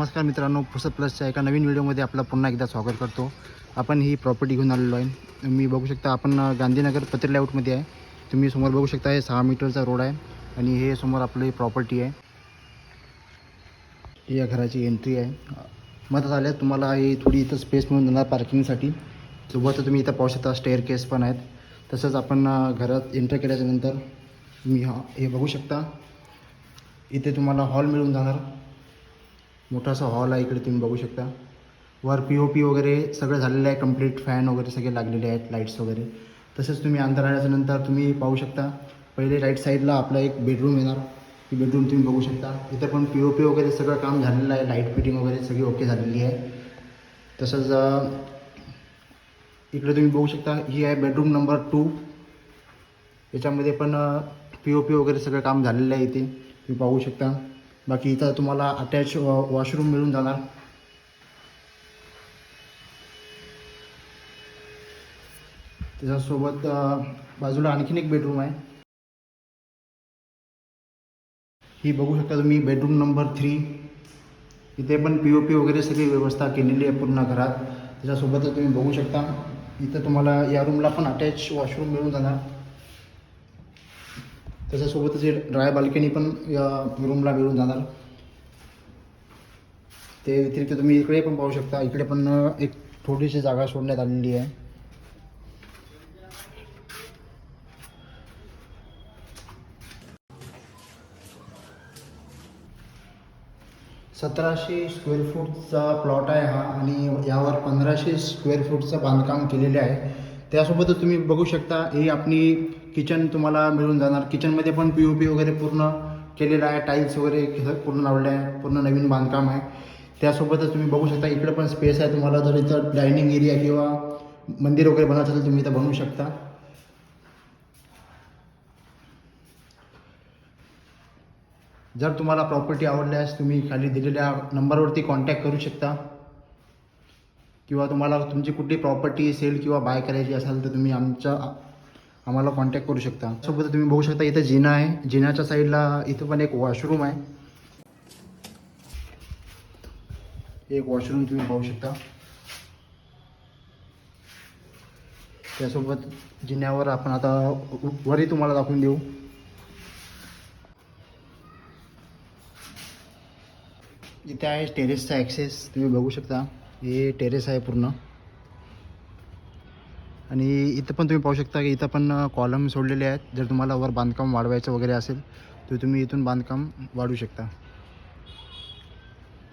नमस्कार मित्रांनो, पुसद प्लसच्या एका नवीन व्हिडिओमध्ये आपलं पुन्हा एकदा स्वागत करतो. आपण ही प्रॉपर्टी घेऊन आलेलो आहे. मी बघू शकता आपण गांधीनगर पत्र लेआउटमध्ये आहे. तुम्ही समोर बघू शकता हे 6 मीटरचा रोड आहे आणि हे समोर आपली प्रॉपर्टी आहे. या घराची एंट्री आहे. मदत आल्या तुम्हाला ही थोडी इथं स्पेस मिळून जाणार पार्किंगसाठी. सोबत तुम्ही इथं पाहू शकता स्टेअर केस पण आहेत. तसंच आपण घरात एंटर केल्याच्यानंतर तुम्ही हे बघू शकता इथे तुम्हाला हॉल मिळून जाणार. मोठासा हॉल आहे. इकडे तुम्ही बघू शकता वर POP वगैरे सगळं झालेलं आहे. कंप्लीट फॅन वगैरे सगळे लागलेले आहेत, लाईट्स वगैरे. तसंच तुम्ही अंदर आल्याच्यानंतर तुम्ही पाहू शकता पहिले राईट साईडला आपला एक बेडरूम येणार. ही बेडरूम तुम्ही बघू शकता. इथं पण POP वगैरे सगळं काम झालेलं आहे. लाईट फिटिंग वगैरे सगळी ओके झालेली आहे. तसंच इकडे तुम्ही बघू शकता ही आहे बेडरूम नंबर 2. याच्यामध्ये पण POP वगैरे सगळं काम झालेलं आहे. इथे तुम्ही पाहू शकता. बाकी इथं तुम्हाला अटॅच वॉशरूम मिळून जाणार. त्याच्यासोबत बाजूला आणखीन एक बेडरूम आहे. ही बघू शकता तुम्ही बेडरूम नंबर 3. इथे पण POP वगैरे सगळी व्यवस्था केलेली आहे पूर्ण घरात. त्याच्यासोबतच तुम्ही बघू शकता इथं तुम्हाला या रूमला पण अटॅच वॉशरूम मिळून जाणार. त्याच्यासोबतच ड्राय बाल्कनी पण या रूमला मिळून जाणार. ते व्यतिरिक्त तुम्ही इकडे पण पाहू शकता. इकडे पण एक थोडीशी जागा सोडण्यात आलेली आहे. ₹1700 स्क्वेअर फूटचा प्लॉट आहे हा आणि यावर 1500 स्क्वेअर फूटचं बांधकाम केलेले आहे. त्यासोबतच तुम्ही बघू शकता ही आपली किचन तुम्हाला मिळून जाणार. किचनमध्ये पण POP वगैरे पूर्ण केलेलं आहे. टाईल्स वगैरे पूर्ण लावले आहे. पूर्ण नवीन बांधकाम आहे. त्यासोबतच तुम्ही बघू शकता इकडे पण स्पेस आहे. तुम्हाला जर इथं डायनिंग एरिया किंवा मंदिर वगैरे बनवायचं असेल तुम्ही इथं बनवू शकता. जर तुम्हाला प्रॉपर्टी आवडल्यास तुम्ही खाली दिलेल्या नंबरवरती कॉन्टॅक्ट करू शकता किंवा तुम्हाला तुमची कुठली प्रॉपर्टी सेल किंवा बाय करायची असेल तर तुम्ही आम्हाला कॉन्टॅक्ट करू शकता. सोबत तुम्ही बघू शकता इथं जिना आहे. जिन्याच्या साईडला इथं पण एक वॉशरूम आहे. एक वॉशरूम तुम्ही पाहू शकता. त्यासोबत जिन्यावर आपण आता वरही तुम्हाला दाखवून देऊ. इथे आहे टेरेसचा ॲक्सेस. तुम्ही बघू शकता हे टेरेस आहे पूर्ण. आणि इथं पण तुम्ही पाहू शकता की इथं पण कॉलम सोडलेले आहेत. जर तुम्हाला वर बांधकाम वाढवायचं वगैरे असेल तर तुम्ही इथून बांधकाम वाढवू शकता.